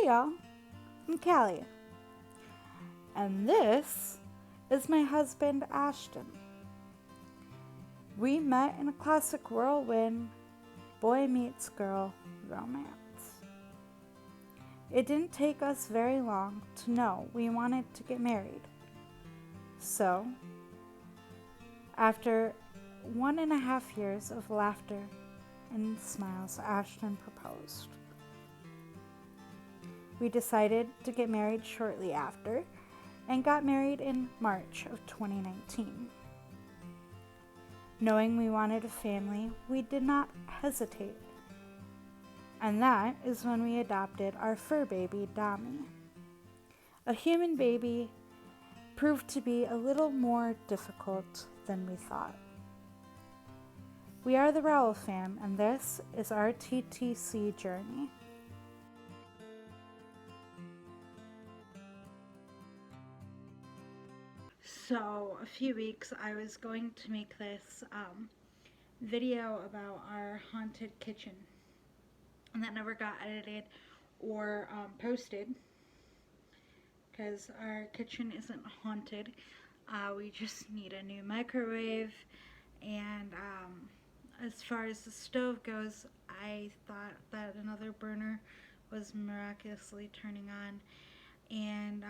Hey y'all, I'm Callie, and this is my husband Ashton. We met in a classic whirlwind boy meets girl romance. It didn't take us very long to know we wanted to get married. So, after 1.5 years of laughter and smiles, Ashton proposed. We decided to get married shortly after and got married in March of 2019. Knowing we wanted a family, we did not hesitate. And that is when we adopted our fur baby, Dami. A human baby proved to be a little more difficult than we thought. We are the Rowell fam, and this is our TTC journey. So a few weeks I was going to make this video about our haunted kitchen, and that never got edited or posted because our kitchen isn't haunted. We just need a new microwave, and as far as the stove goes, I thought that another burner was miraculously turning on, and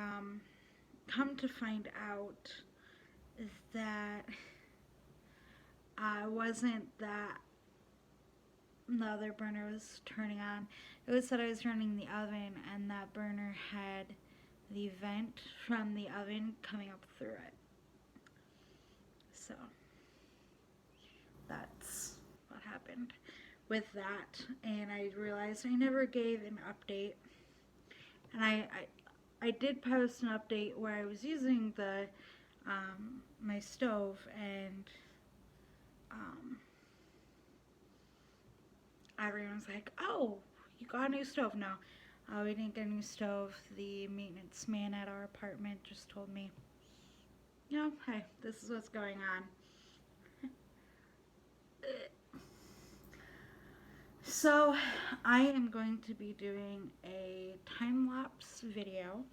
come to find out that wasn't that the other burner was turning on. It was that I was running the oven, and that burner had the vent from the oven coming up through it. So that's what happened with that. And I realized I never gave an update. And I did post an update where I was using the my stove, and everyone's like, "Oh, you got a new stove?" No, we didn't get a new stove. The maintenance man at our apartment just told me, "No, hey, this is what's going on." So I am going to be doing a time-lapse video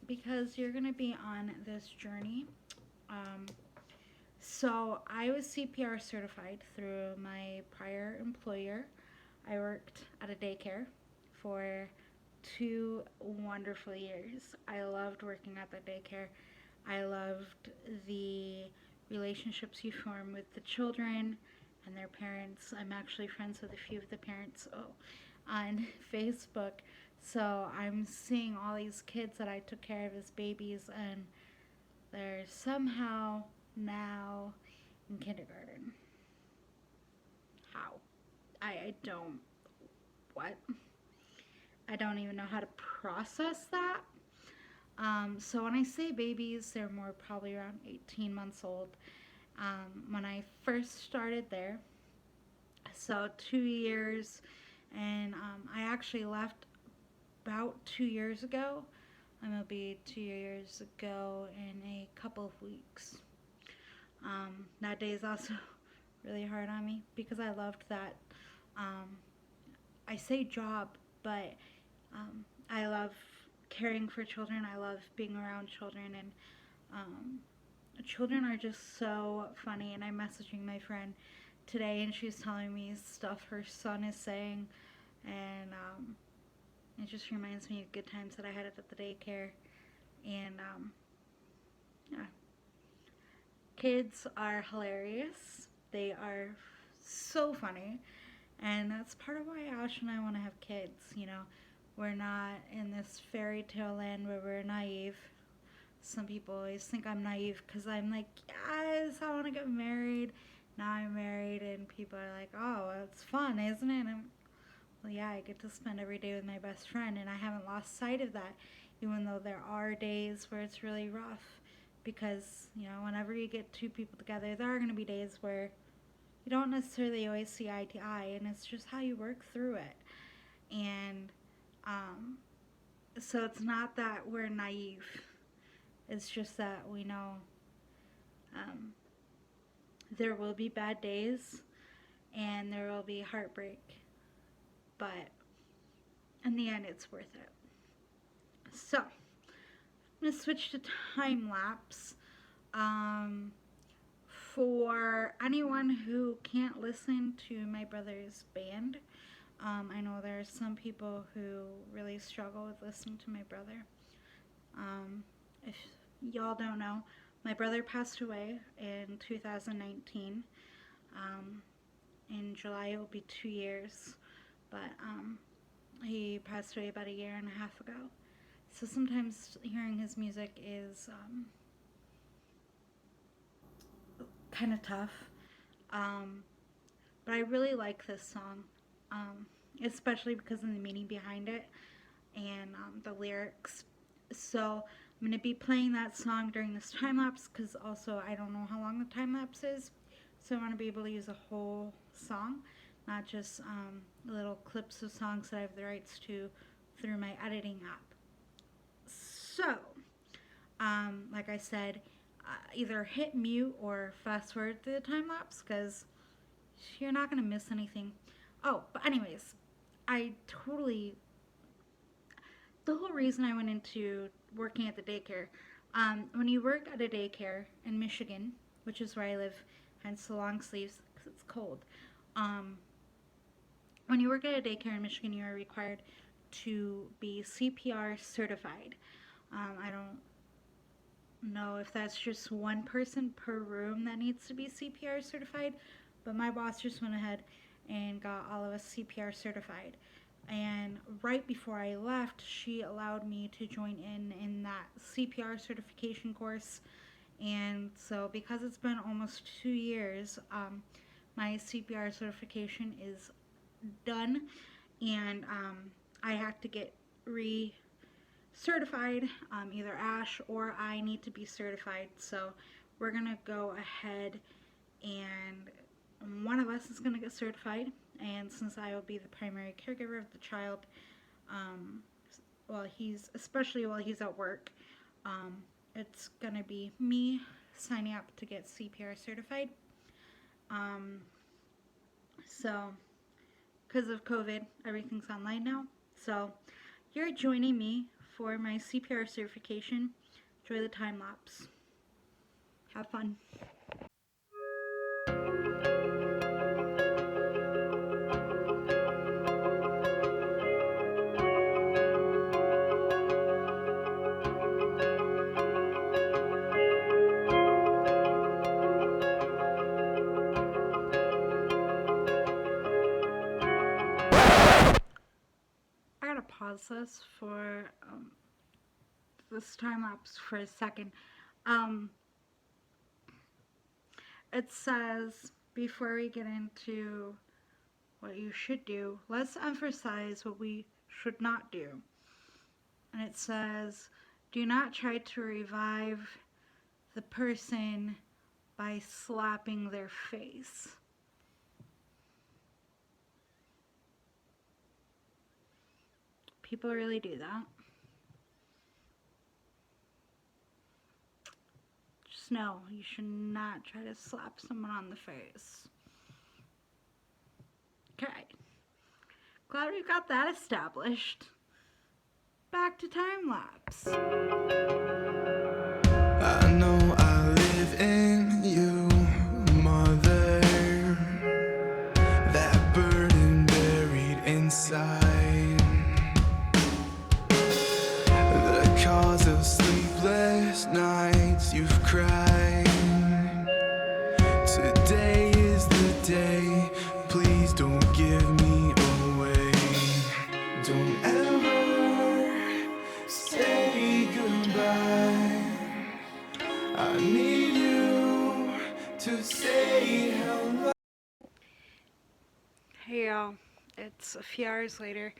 because you're going to be on this journey. So I was CPR certified through my prior employer. I worked at a daycare for 2 wonderful years. I loved working at the daycare. I loved the relationships you form with the children and their parents. I'm actually friends with a few of the parents on Facebook. So I'm seeing all these kids that I took care of as babies, and they're somehow now in kindergarten. How? I don't. What? I don't even know how to process that. So when I say babies, they're more probably around 18 months old. When I first started there, so 2 years, and I actually left about 2 years ago. It'll be 2 years ago in a couple of weeks. That day is also really hard on me because I loved that. I say job, but I love caring for children. I love being around children, and children are just so funny. And I'm messaging my friend today, and she's telling me stuff her son is saying, and it just reminds me of good times that I had at the daycare. And yeah, kids are hilarious. They are so funny, and that's part of why Ash and I want to have kids. We're not in this fairy tale land where we're naive. Some people always think I'm naive because I'm like, yes, I want to get married. Now I'm married, and people are like, oh, it's fun, isn't it? And well, yeah, I get to spend every day with my best friend, and I haven't lost sight of that, even though there are days where it's really rough. Because, whenever you get two people together, there are going to be days where you don't necessarily always see eye to eye, and it's just how you work through it. And so it's not that we're naive. It's just that we know there will be bad days and there will be heartbreak. But in the end, it's worth it. So, I'm going to switch to time lapse. Um, for anyone who can't listen to my brother's band, I know there are some people who really struggle with listening to my brother. If y'all don't know, my brother passed away in 2019. In July, it will be 2 years, but he passed away about a year and a half ago. So sometimes hearing his music is kind of tough. Um, but I really like this song, especially because of the meaning behind it and the lyrics. So I'm going to be playing that song during this time lapse because also I don't know how long the time lapse is. So I want to be able to use a whole song, not just little clips of songs that I have the rights to through my editing app. So, like I said, either hit mute or fast forward through the time lapse because you're not going to miss anything. Oh, but anyways, the whole reason I went into working at the daycare, when you work at a daycare in Michigan, which is where I live, hence the long sleeves because it's cold. When you work at a daycare in Michigan, you are required to be CPR certified. I don't know if that's just one person per room that needs to be CPR certified, but my boss just went ahead and got all of us CPR certified. And right before I left, she allowed me to join in that CPR certification course. And so, because it's been almost 2 years, my CPR certification is done, and I have to get certified. Either Ash or I need to be certified. So we're gonna go ahead and one of us is gonna get certified. And since I will be the primary caregiver of the child, especially while he's at work, it's gonna be me signing up to get CPR certified. So, because of COVID, everything's online now. So, you're joining me for my CPR certification. Enjoy the time lapse. Have fun. I gotta pause this for this time lapse for a second. It says, before we get into what you should do, let's emphasize what we should not do. And it says, do not try to revive the person by slapping their face. People really do that. Just know you should not try to slap someone on the face. Okay. Glad we got that established. Back to time lapse. I know I live in you, mother. That burden buried inside. The cause of sleepless nights you've cried. Today is the day. Please don't give me away. Don't ever say goodbye. I need you to say hello. Hey y'all, it's a few hours later.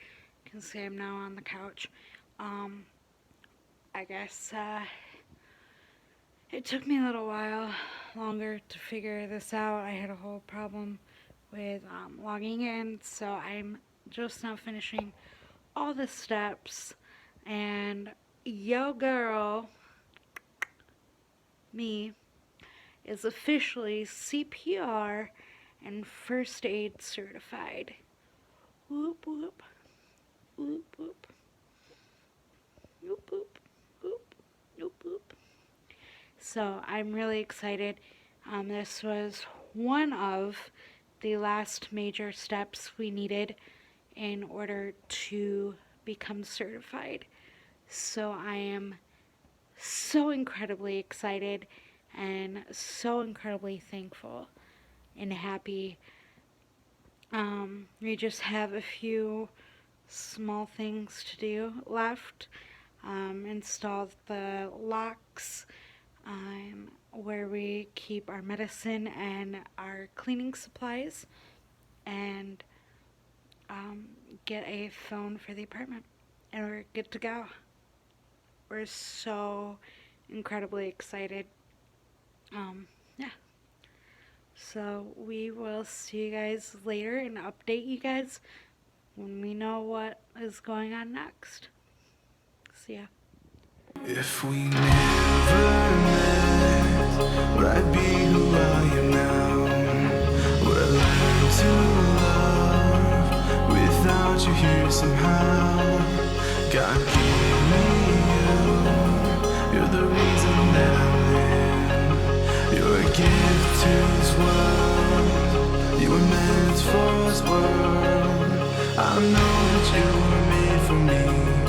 You can see I'm now on the couch. I guess it took me a little while longer to figure this out. I had a whole problem with logging in, so I'm just now finishing all the steps, and yo girl, me, is officially CPR and first aid certified. Whoop whoop, whoop whoop. So I'm really excited. This was one of the last major steps we needed in order to become certified. So I am so incredibly excited and so incredibly thankful and happy. We just have a few small things to do left. Install the locks where we keep our medicine and our cleaning supplies, and get a phone for the apartment. And we're good to go. We're so incredibly excited. Yeah. So we will see you guys later and update you guys when we know what is going on next. See ya. If we never met, would I be who I am now? Would I learn to love without you here somehow? God gave me you, you're the reason that I live. You're a gift to this world, you were meant for this world. I know that you were made for me.